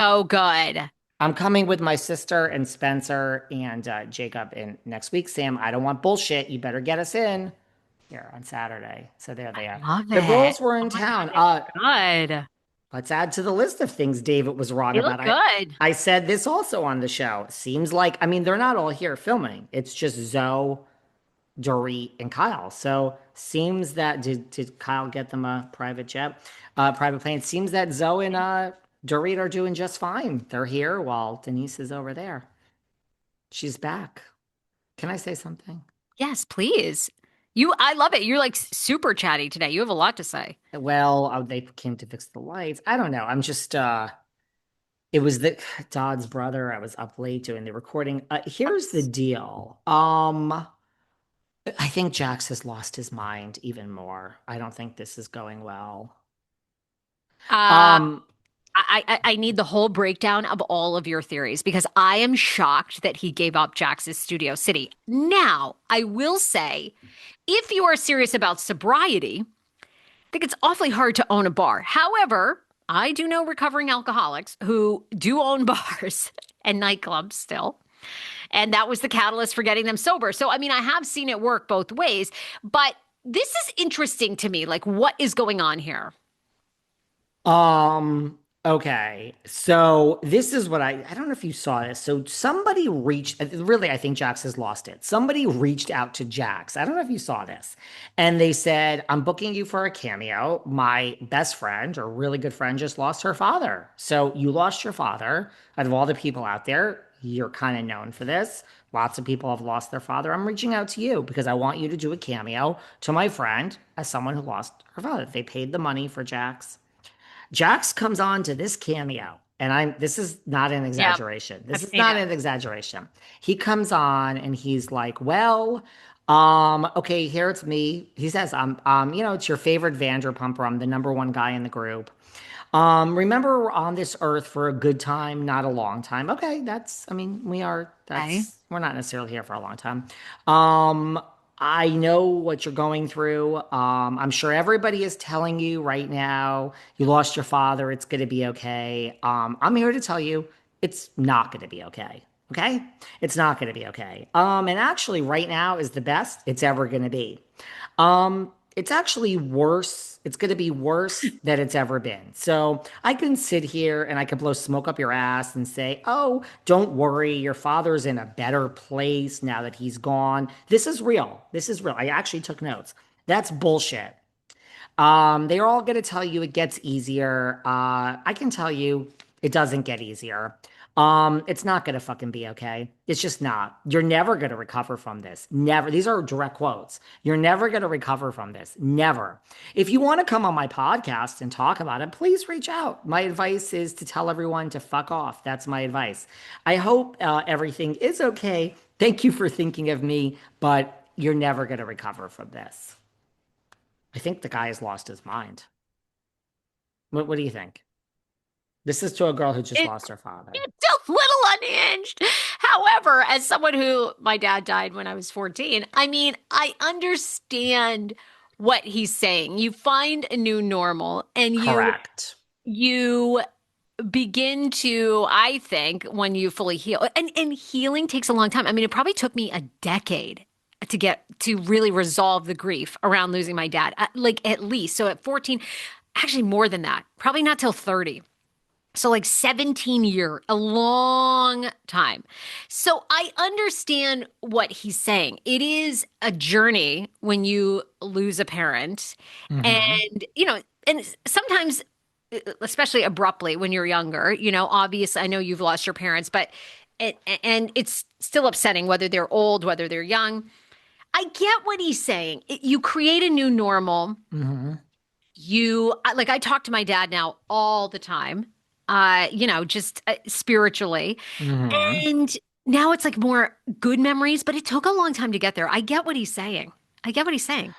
Oh, good. I'm coming with my sister and Spencer and Jacob in next week. Sam, I don't want bullshit. You better get us in here on Saturday. So there they are. Love The it. girls were Oh in my God, town. they look good. Let's add to the list of things David was wrong They about. look I good. I said this also on the show. Seems like, I mean, they're not all here filming. It's just Zoe, Dorit, and Kyle. So seems that did Kyle get them a private jet, private plane? Seems that Zoe and Dorit are doing just fine. They're here while Denise is over there. She's back. Can I say something? Yes, please. I love it. You're like super chatty today. You have a lot to say. Well, they came to fix the lights. I don't know. I'm just it was the Todd's brother. I was up late doing the recording. Here's the deal. I think Jax has lost his mind even more. I don't think this is going well. Uh, Um, I need the whole breakdown of all of your theories because I am shocked that he gave up Jax's Studio City. Now, I will say, if you are serious about sobriety, I think it's awfully hard to own a bar. However, I do know recovering alcoholics who do own bars and nightclubs still. And that was the catalyst for getting them sober. So, I mean, I have seen it work both ways, but this is interesting to me. Like, what is going on here? okay. So this is what I don't know if you saw this. So somebody reached, really, I think Jax has lost it. Somebody reached out to Jax. I don't know if you saw this. And they said, I'm booking you for a cameo. My best friend or really good friend just lost her father. So you lost your father. Out of all the people out there, you're kind of known for this. Lots of people have lost their father. I'm reaching out to you because I want you to do a cameo to my friend as someone who lost her father. They paid the money for Jax. Jax comes on to this cameo, and I'm this is not an Yeah, exaggeration. This I've is seen not it. an exaggeration. He comes on and he's like, well, okay, here it's me. He says, it's your favorite Vanderpumper. I'm the number one guy in the group. Remember we're on this earth for a good time, not a long time. Okay, I mean, Okay. we're not necessarily here for a long time. Um, I know what you're going through. I'm sure everybody is telling you right now, you lost your father, it's going to be okay. I'm here to tell you, it's not going to be okay. Okay? It's not going to be okay. And actually, right now is the best it's ever going to be. It's actually worse. It's going to be worse than it's ever been. So I can sit here and I can blow smoke up your ass and say, oh, don't worry. Your father's in a better place now that he's gone. This is real. This is real. I actually took notes. That's bullshit. They're all going to tell you it gets easier. I can tell you it doesn't get easier. It's not going to fucking be okay. It's just not. You're never going to recover from this. Never. These are direct quotes. You're never going to recover from this. Never. If you want to come on my podcast and talk about it, please reach out. My advice is to tell everyone to fuck off. That's my advice. I hope everything is okay. Thank you for thinking of me, but you're never going to recover from this. I think the guy has lost his mind. What do you think? This is to a girl who just It, lost her father. it's a little unhinged. However, as someone who my dad died when I was 14, I mean, I understand what he's saying. You find a new normal and Correct. you begin to, I think, when you fully heal. And healing takes a long time. I mean, it probably took me a decade to get to really resolve the grief around losing my dad. Like at least. So at 14, actually more than that. Probably not till 30. So, like 17 year, a long time. So, I understand what he's saying. It is a journey when you lose a parent. Mm-hmm. And, and sometimes, especially abruptly when you're younger, obviously, I know you've lost your parents, but, and it's still upsetting whether they're old, whether they're young. I get what he's saying. You create a new normal. Mm-hmm. Like I talk to my dad now all the time, just spiritually. Mm-hmm. And now it's like more good memories, but it took a long time to get there. I get what he's saying. I get what he's saying.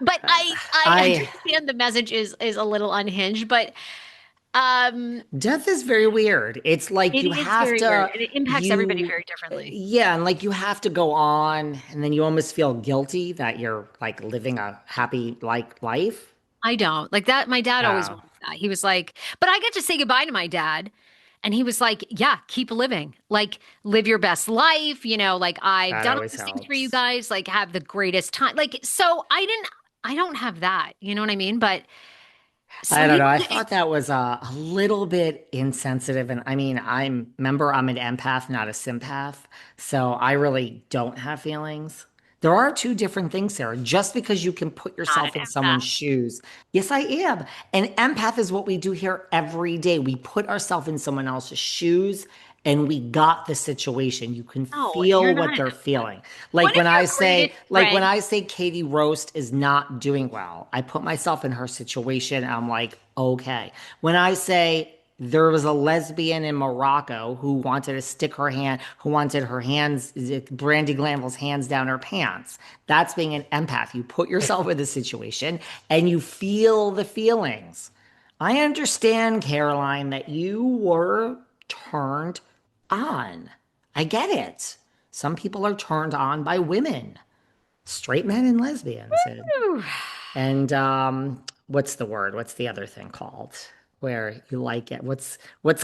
But Uh, I I understand the message is a little unhinged, but um Death is very weird. It's like it you is have very weird to and it impacts everybody you very differently. yeah, and like you have to go on and then you almost feel guilty that you're like living a happy like life. I don't. Like that my dad always Oh. wanted that. He was like, but I got to say goodbye to my dad. And he was like, yeah, keep living. Like, live your best life. Like, I've That done all always these things for you helps. guys. Like, have the greatest time. Like, so I don't have that. You know what I mean? But I some don't know. people, I thought that was a little bit insensitive. And I mean, remember, I'm an empath, not a sympath. So I really don't have feelings. There are two different things, Sarah. Just because you can put not an yourself in empath. someone's shoes. Yes, I am. And empath is what we do here every day. We put ourselves in someone else's shoes and we got the situation. You can No, you're feel not what an they're empath. feeling. One of your greatest Like when strengths. I say Katie Roast is not doing well, I put myself in her situation. I'm like, okay. When I say there was a lesbian in Morocco who wanted to stick her hand, who wanted her hands, Brandy Glanville's hands down her pants. That's being an empath. You put yourself in the situation and you feel the feelings. I understand, Caroline, that you were turned on. I get it. Some people are turned on by women, straight men and lesbians. Whew. And what's the word? What's the other thing called? Where you like it? What's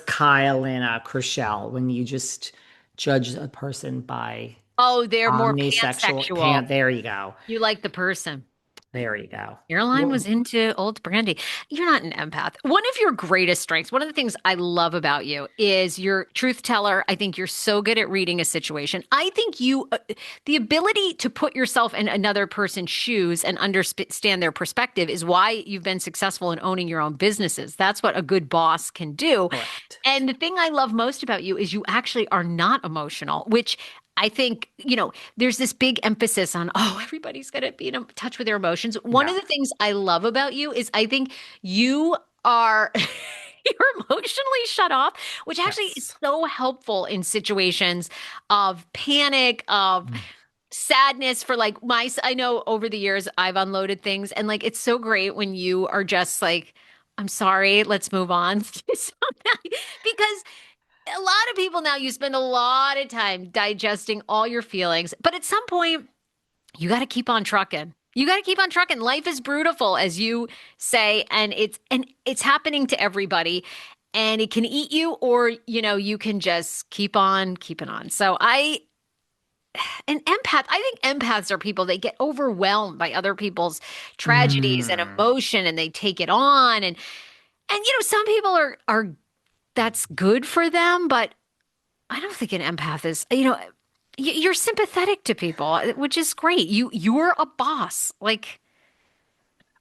Kyle and Chriselle when you just judge a person by Oh, they're more omnisexual pansexual. pan? There you go. You like the person. There you go. Caroline was into old Brandy. You're not an empath. One of your greatest strengths, one of the things I love about you is your truth teller. I think you're so good at reading a situation. I think the ability to put yourself in another person's shoes and understand their perspective is why you've been successful in owning your own businesses. That's what a good boss can do. Correct. And the thing I love most about you is you actually are not emotional, which I think, there's this big emphasis on, oh, everybody's going to be in touch with their emotions. One of No. the things I love about you is I think you are you're emotionally shut off, which actually is Yes. so helpful in situations of panic, of sadness for like I know over the years I've unloaded things and like it's so great when you are just like, I'm sorry, let's move on. Because a lot of people now, you spend a lot of time digesting all your feelings, but at some point, you got to keep on trucking. You got to keep on trucking. Life is brutal, as you say, and it's happening to everybody, and it can eat you, or you can just keep on keeping on. So an empath. I think empaths are people they get overwhelmed by other people's tragedies and Mm. emotion, and they take it on, and some people are that's good for them, but I don't think an empath is, you're sympathetic to people, which is great. You're a boss. Like,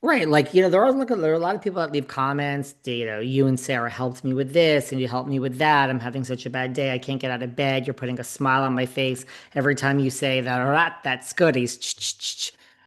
Right, like there are a lot of people that leave comments. You and Sarah helped me with this, and you helped me with that. I'm having such a bad day. I can't get out of bed. You're putting a smile on my face every time you say that. Or that's good. He's